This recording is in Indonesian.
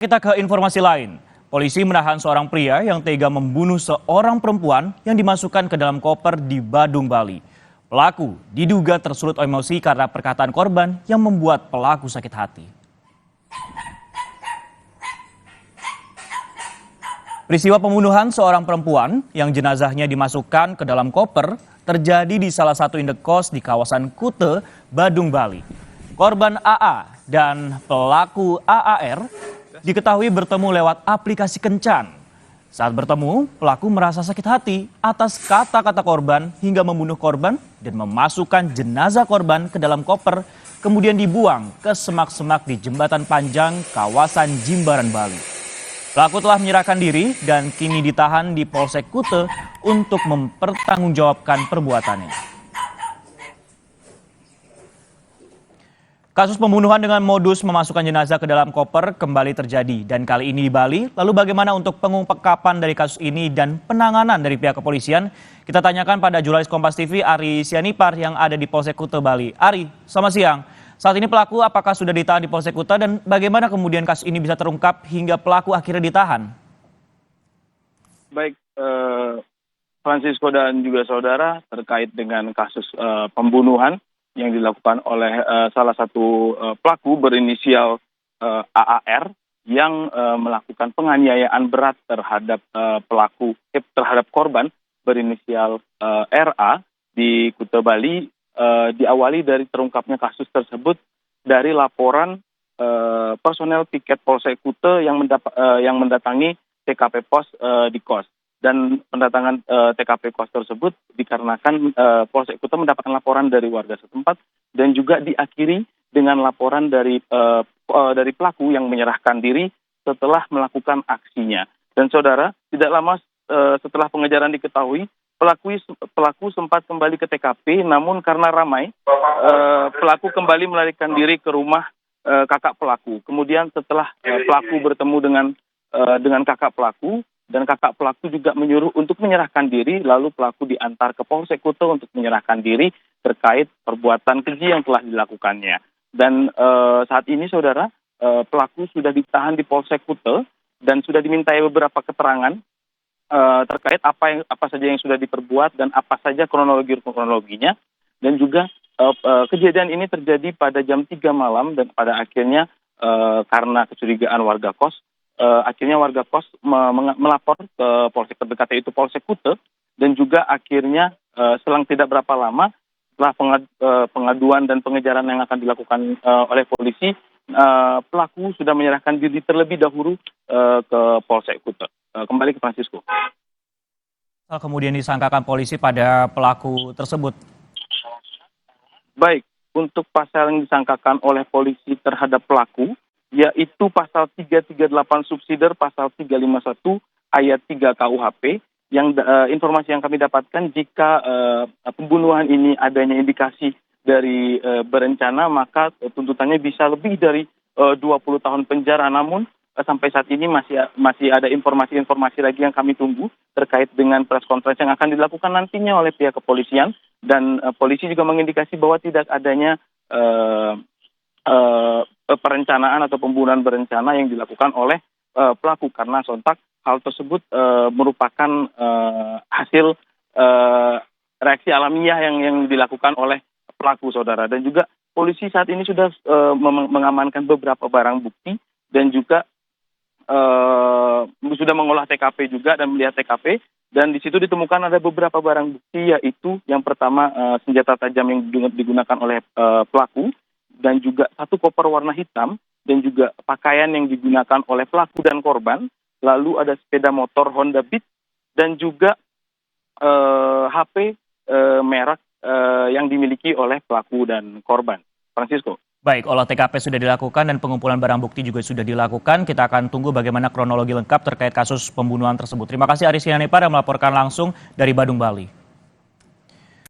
Kita ke informasi lain. Polisi menahan seorang pria yang tega membunuh seorang perempuan yang dimasukkan ke dalam koper di Badung, Bali. Pelaku diduga tersulut emosi karena perkataan korban yang membuat pelaku sakit hati. Peristiwa pembunuhan seorang perempuan yang jenazahnya dimasukkan ke dalam koper terjadi di salah satu indekos di kawasan Kute, Badung, Bali. Korban AA dan pelaku AAR diketahui bertemu lewat aplikasi kencan. Saat bertemu, pelaku merasa sakit hati atas kata-kata korban hingga membunuh korban dan memasukkan jenazah korban ke dalam koper, kemudian dibuang ke semak-semak di Jembatan Panjang, kawasan Jimbaran, Bali. Pelaku telah menyerahkan diri dan kini ditahan di Polsek Kute untuk mempertanggungjawabkan perbuatannya. Kasus pembunuhan dengan modus memasukkan jenazah ke dalam koper kembali terjadi dan kali ini di Bali. Lalu bagaimana untuk pengungkapan dari kasus ini dan penanganan dari pihak kepolisian? Kita tanyakan pada jurnalis Kompas TV Ari Sianipar yang ada di Polsek Kute, Bali. Ari, selamat siang. Saat ini pelaku apakah sudah ditahan di Polsek Kute dan bagaimana kemudian kasus ini bisa terungkap hingga pelaku akhirnya ditahan? Baik, Francisco dan juga saudara, terkait dengan kasus pembunuhan yang dilakukan oleh salah satu pelaku berinisial AAR yang melakukan penganiayaan berat terhadap terhadap korban berinisial RA di Kute, Bali, diawali dari terungkapnya kasus tersebut dari laporan personel piket Polsek Kute yang mendatangi TKP pos di kos. Dan pendatangan TKP kos tersebut dikarenakan Polsek Kute mendapatkan laporan dari warga setempat dan juga diakhiri dengan laporan dari pelaku yang menyerahkan diri setelah melakukan aksinya. Dan saudara, tidak lama setelah pengejaran diketahui, pelaku sempat kembali ke TKP, namun karena ramai, pelaku kembali melarikan diri ke rumah kakak pelaku. Kemudian setelah pelaku bertemu dengan kakak pelaku, dan kakak pelaku juga menyuruh untuk menyerahkan diri, lalu pelaku diantar ke Polsek Kute untuk menyerahkan diri terkait perbuatan keji yang telah dilakukannya. Dan saat ini saudara, pelaku sudah ditahan di Polsek Kute dan sudah dimintai beberapa keterangan terkait apa saja yang sudah diperbuat dan apa saja kronologinya. Dan juga kejadian ini terjadi pada jam 3 malam dan pada akhirnya karena kecurigaan warga kos, akhirnya warga kos melapor ke polsek terdekat, yaitu Polsek Kute, dan juga akhirnya selang tidak berapa lama setelah pengaduan dan pengejaran yang akan dilakukan oleh polisi, pelaku sudah menyerahkan diri terlebih dahulu ke Polsek Kute. Kembali ke Francisco. Kemudian disangkakan polisi pada pelaku tersebut. Baik, untuk pasal yang disangkakan oleh polisi terhadap pelaku, yaitu pasal 338 subsider pasal 351 ayat 3 KUHP, yang informasi yang kami dapatkan jika pembunuhan ini adanya indikasi dari berencana, maka tuntutannya bisa lebih dari 20 tahun penjara. Namun sampai saat ini masih ada informasi lagi yang kami tunggu terkait dengan press conference yang akan dilakukan nantinya oleh pihak kepolisian, dan polisi juga mengindikasi bahwa tidak adanya perencanaan atau pembunuhan berencana yang dilakukan oleh pelaku, karena sontak hal tersebut merupakan hasil reaksi alamiah yang dilakukan oleh pelaku, saudara. Dan juga polisi saat ini sudah mengamankan beberapa barang bukti dan juga sudah mengolah TKP juga dan melihat TKP, dan di situ ditemukan ada beberapa barang bukti, yaitu yang pertama senjata tajam yang digunakan oleh pelaku, dan juga satu koper warna hitam, dan juga pakaian yang digunakan oleh pelaku dan korban. Lalu ada sepeda motor Honda Beat, dan juga HP merek yang dimiliki oleh pelaku dan korban. Francisco. Baik, olah TKP sudah dilakukan dan pengumpulan barang bukti juga sudah dilakukan. Kita akan tunggu bagaimana kronologi lengkap terkait kasus pembunuhan tersebut. Terima kasih Ari Sianipar yang melaporkan langsung dari Badung, Bali.